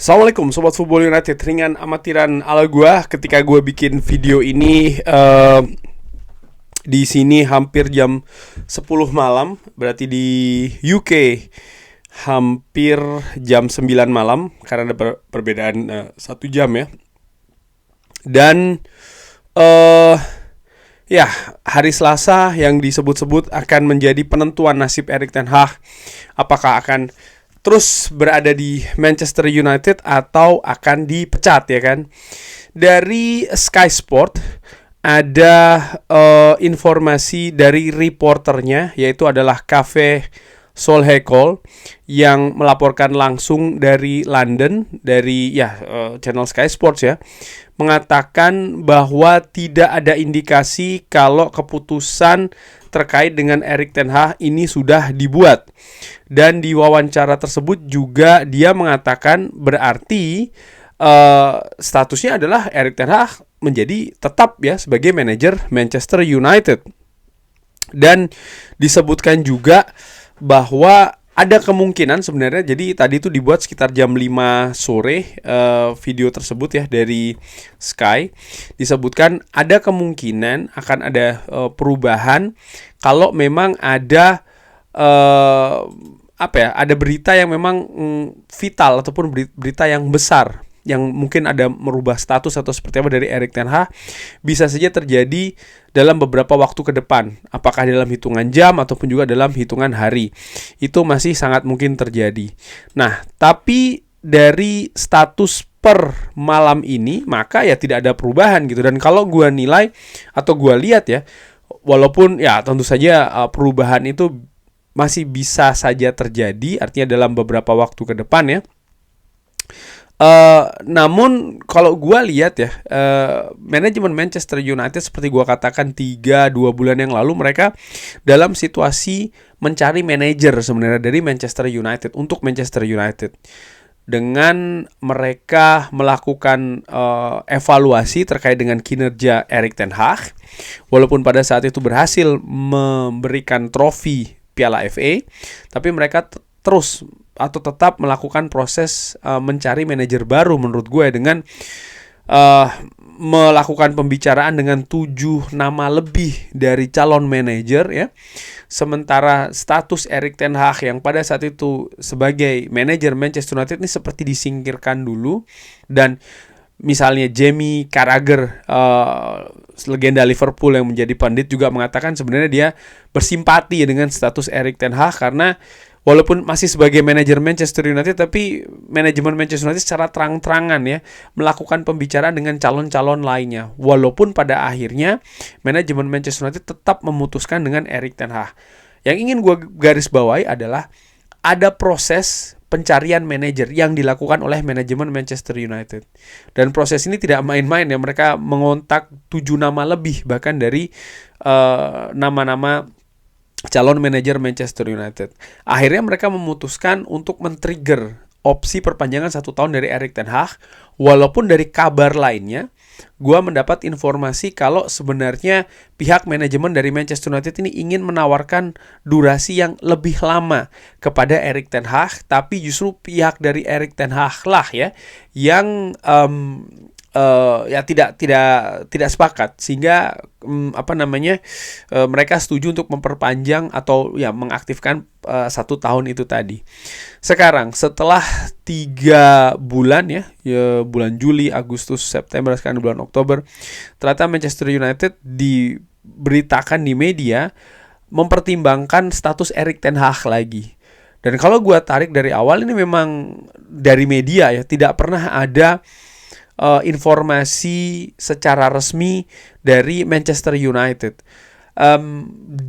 Assalamualaikum Sobat Football United. Ringan amatiran ala gua ketika gua bikin video ini di sini hampir jam 10 malam, berarti di UK hampir jam 9 malam karena ada perbedaan 1 jam ya. Dan ya, hari Selasa yang disebut-sebut akan menjadi penentuan nasib Erik ten Hag. Apakah akan terus berada di Manchester United atau akan dipecat, ya kan? Dari Sky Sport ada informasi dari reporternya, yaitu adalah Cafe Solhekol, yang melaporkan langsung dari London, dari channel Sky Sports ya, mengatakan bahwa tidak ada indikasi kalau keputusan terkait dengan Erik ten Hag ini sudah dibuat. Dan di wawancara tersebut juga dia mengatakan berarti statusnya adalah Erik ten Hag menjadi tetap ya sebagai manajer Manchester United. Dan disebutkan juga bahwa ada kemungkinan sebenarnya, jadi tadi itu dibuat sekitar jam 5 sore video tersebut ya dari Sky. Disebutkan ada kemungkinan akan ada perubahan kalau memang ada ada berita yang memang vital ataupun berita yang besar yang mungkin ada merubah status atau seperti apa dari Erik ten Hag, bisa saja terjadi dalam beberapa waktu ke depan. Apakah dalam hitungan jam ataupun juga dalam hitungan hari. Itu masih sangat mungkin terjadi. Nah, tapi dari status per malam ini, maka ya tidak ada perubahan gitu. Dan kalau gua nilai atau gua lihat ya, walaupun ya tentu saja perubahan itu masih bisa saja terjadi, artinya dalam beberapa waktu ke depan ya. Namun kalau gue lihat ya, manajemen Manchester United seperti gue katakan 3-2 bulan yang lalu, mereka dalam situasi mencari manajer sebenarnya dari Manchester United untuk Manchester United. Dengan mereka melakukan evaluasi terkait dengan kinerja Erik ten Hag, walaupun pada saat itu berhasil memberikan trofi Piala FA, tapi mereka terus atau tetap melakukan proses mencari manajer baru menurut gue dengan melakukan pembicaraan dengan 7 nama lebih dari calon manajer ya. Sementara status Erik ten Hag yang pada saat itu sebagai manajer Manchester United ini seperti disingkirkan dulu. Dan misalnya Jamie Carragher, legenda Liverpool yang menjadi pandit, juga mengatakan sebenarnya dia bersimpati dengan status Erik ten Hag karena walaupun masih sebagai manajer Manchester United, tapi manajemen Manchester United secara terang-terangan ya melakukan pembicaraan dengan calon-calon lainnya. Walaupun pada akhirnya manajemen Manchester United tetap memutuskan dengan Erik ten Hag. Yang ingin gue garis bawahi adalah ada proses pencarian manajer yang dilakukan oleh manajemen Manchester United. Dan proses ini tidak main-main ya, mereka mengontak 7 nama lebih bahkan dari nama-nama calon manajer Manchester United. Akhirnya mereka memutuskan untuk men-trigger opsi perpanjangan 1 tahun dari Erik ten Hag. Walaupun dari kabar lainnya, gue mendapat informasi kalau sebenarnya pihak manajemen dari Manchester United ini ingin menawarkan durasi yang lebih lama kepada Erik ten Hag, tapi justru pihak dari Erik ten Hag lah ya yang tidak sepakat, sehingga mereka setuju untuk memperpanjang atau ya mengaktifkan 1 tahun itu tadi. Sekarang setelah 3 bulan ya bulan Juli, Agustus, September, sekarang bulan Oktober, ternyata Manchester United diberitakan di media mempertimbangkan status Erik ten Hag lagi. Dan kalau gue tarik dari awal, ini memang dari media ya, tidak pernah ada informasi secara resmi dari Manchester United.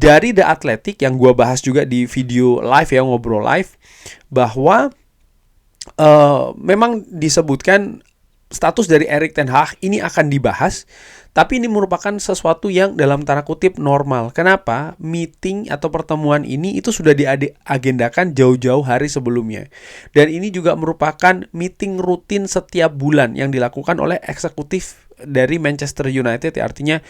Dari The Athletic yang gue bahas juga di video live ya, ngobrol live, bahwa memang disebutkan status dari Erik ten Hag ini akan dibahas, tapi ini merupakan sesuatu yang dalam tanda kutip normal. Kenapa? Meeting atau pertemuan ini itu sudah diagendakan jauh-jauh hari sebelumnya. Dan ini juga merupakan meeting rutin setiap bulan yang dilakukan oleh eksekutif dari Manchester United, ya, artinya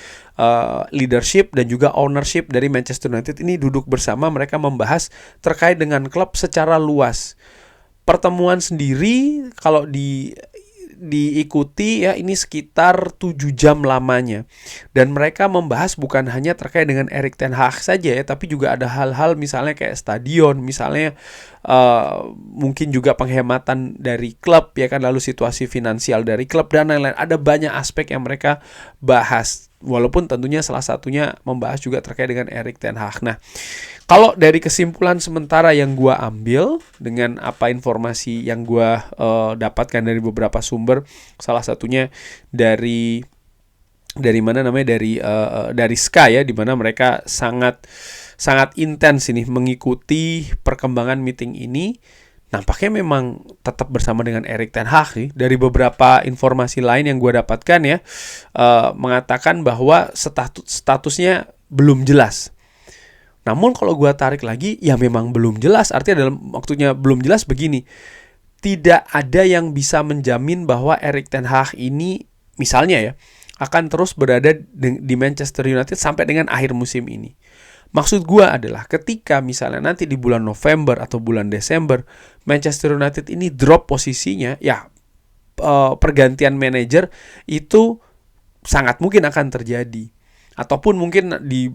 leadership dan juga ownership dari Manchester United ini duduk bersama, mereka membahas terkait dengan klub secara luas. pertemuan sendiri kalau diikuti ya ini sekitar 7 jam lamanya. Dan mereka membahas bukan hanya terkait dengan Erik ten Hag saja ya, tapi juga ada hal-hal misalnya kayak stadion, misalnya mungkin juga penghematan dari klub ya kan, lalu situasi finansial dari klub dan lain-lain. Ada banyak aspek yang mereka bahas. Walaupun tentunya salah satunya membahas juga terkait dengan Erik ten Hag. Nah, kalau dari kesimpulan sementara yang gua ambil dengan apa informasi yang gua dapatkan dari beberapa sumber, salah satunya dari mana namanya, dari Sky ya, di mana mereka sangat intens ini mengikuti perkembangan meeting ini. Nampaknya memang tetap bersama dengan Erik ten Hag sih. Dari beberapa informasi lain yang gue dapatkan ya, mengatakan bahwa statusnya belum jelas. Namun kalau gue tarik lagi, ya memang belum jelas. Artinya dalam waktunya belum jelas begini, tidak ada yang bisa menjamin bahwa Erik ten Hag ini misalnya ya akan terus berada di Manchester United sampai dengan akhir musim ini. Maksud gue adalah ketika misalnya nanti di bulan November atau bulan Desember Manchester United ini drop posisinya, ya pergantian manajer itu sangat mungkin akan terjadi. Ataupun mungkin di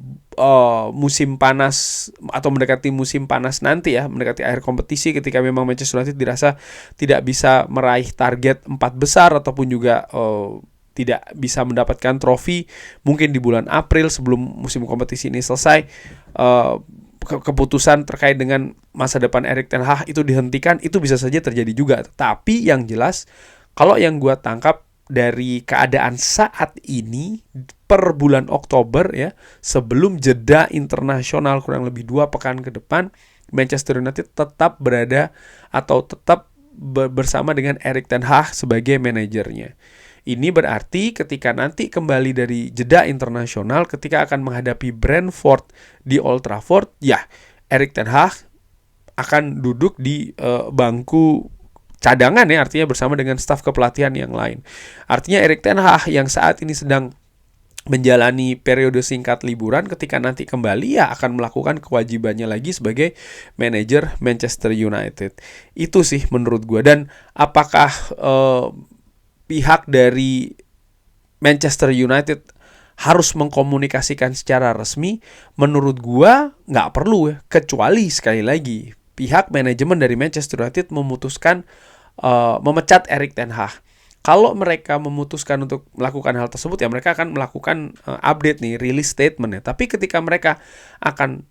musim panas atau mendekati musim panas nanti ya, mendekati akhir kompetisi, ketika memang Manchester United dirasa tidak bisa meraih target 4 besar ataupun juga tidak bisa mendapatkan trofi, mungkin di bulan April sebelum musim kompetisi ini selesai, keputusan terkait dengan masa depan Erik ten Hag itu dihentikan, itu bisa saja terjadi juga. Tapi yang jelas, kalau yang gue tangkap dari keadaan saat ini per bulan Oktober ya, sebelum jeda internasional kurang lebih 2 pekan ke depan, Manchester United tetap berada atau tetap bersama dengan Erik ten Hag sebagai manajernya. Ini berarti ketika nanti kembali dari jeda internasional, ketika akan menghadapi Brentford di Old Trafford, ya Erik ten Hag akan duduk di bangku cadangan ya, artinya bersama dengan staf kepelatihan yang lain. Artinya Erik ten Hag yang saat ini sedang menjalani periode singkat liburan, ketika nanti kembali ya akan melakukan kewajibannya lagi sebagai manajer Manchester United. Itu sih menurut gue. Dan apakah pihak dari Manchester United harus mengkomunikasikan secara resmi? Menurut gua nggak perlu ya, kecuali sekali lagi pihak manajemen dari Manchester United memutuskan memecat Erik ten Hag. Kalau mereka memutuskan untuk melakukan hal tersebut, ya mereka akan melakukan update nih, release statement ya. Tapi ketika mereka akan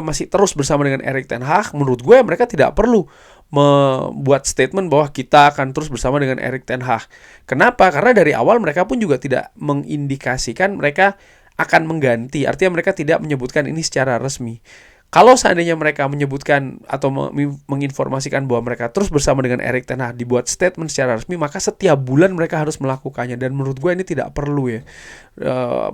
masih terus bersama dengan Erik ten Hag, menurut gue mereka tidak perlu membuat statement bahwa kita akan terus bersama dengan Erik ten Hag. Kenapa? Karena dari awal mereka pun juga tidak mengindikasikan mereka akan mengganti. Artinya mereka tidak menyebutkan ini secara resmi. Kalau seandainya mereka menyebutkan atau menginformasikan bahwa mereka terus bersama dengan Erik ten Hag, dibuat statement secara resmi, maka setiap bulan mereka harus melakukannya. Dan menurut gue ini tidak perlu ya.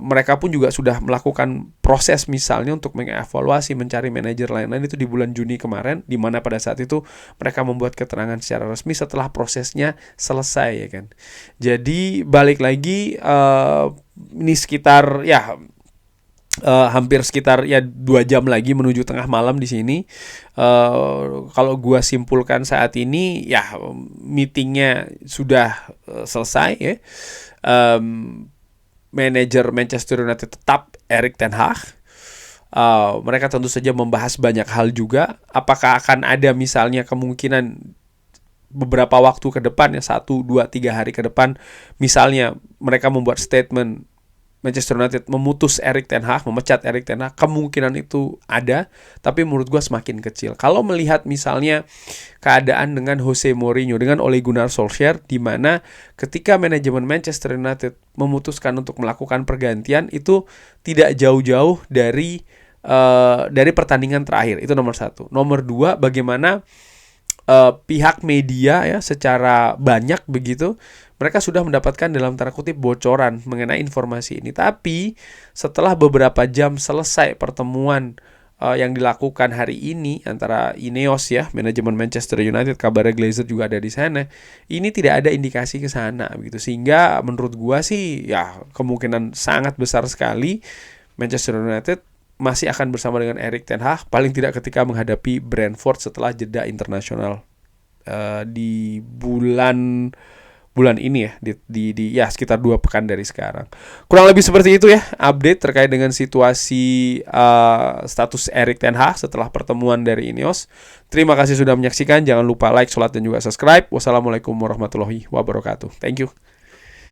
Mereka pun juga sudah melakukan proses misalnya untuk mengevaluasi, mencari manajer lain-lain itu di bulan Juni kemarin, di mana pada saat itu mereka membuat keterangan secara resmi setelah prosesnya selesai ya kan. Jadi balik lagi, ini sekitar ya hampir sekitar ya 2 jam lagi menuju tengah malam di sini. Kalau gua simpulkan saat ini ya meetingnya sudah selesai ya. Manajer Manchester United tetap Erik ten Hag. Mereka tentu saja membahas banyak hal juga. Apakah akan ada misalnya kemungkinan beberapa waktu ke depan ya, 1, 2, 3 hari ke depan, misalnya mereka membuat statement Manchester United memutus Erik ten Hag, memecat Erik ten Hag, kemungkinan itu ada, tapi menurut gue semakin kecil. Kalau melihat misalnya keadaan dengan Jose Mourinho, dengan Ole Gunnar Solskjaer, di mana ketika manajemen Manchester United memutuskan untuk melakukan pergantian, itu tidak jauh-jauh dari pertandingan terakhir. Itu nomor 1. Nomor 2, bagaimana pihak media ya secara banyak begitu, mereka sudah mendapatkan dalam tanda kutip bocoran mengenai informasi ini. Tapi setelah beberapa jam selesai pertemuan yang dilakukan hari ini antara Ineos ya, manajemen Manchester United, kabarnya Glazer juga ada di sana, ini tidak ada indikasi ke sana begitu. Sehingga menurut gua sih ya kemungkinan sangat besar sekali Manchester United masih akan bersama dengan Erik ten Hag, paling tidak ketika menghadapi Brentford setelah jeda internasional di bulan ini ya, ya sekitar 2 pekan dari sekarang. Kurang lebih seperti itu ya update terkait dengan situasi status Erik ten Hag setelah pertemuan dari Ineos. Terima kasih sudah menyaksikan. Jangan lupa like, share, dan juga subscribe. Wassalamualaikum warahmatullahi wabarakatuh. Thank you.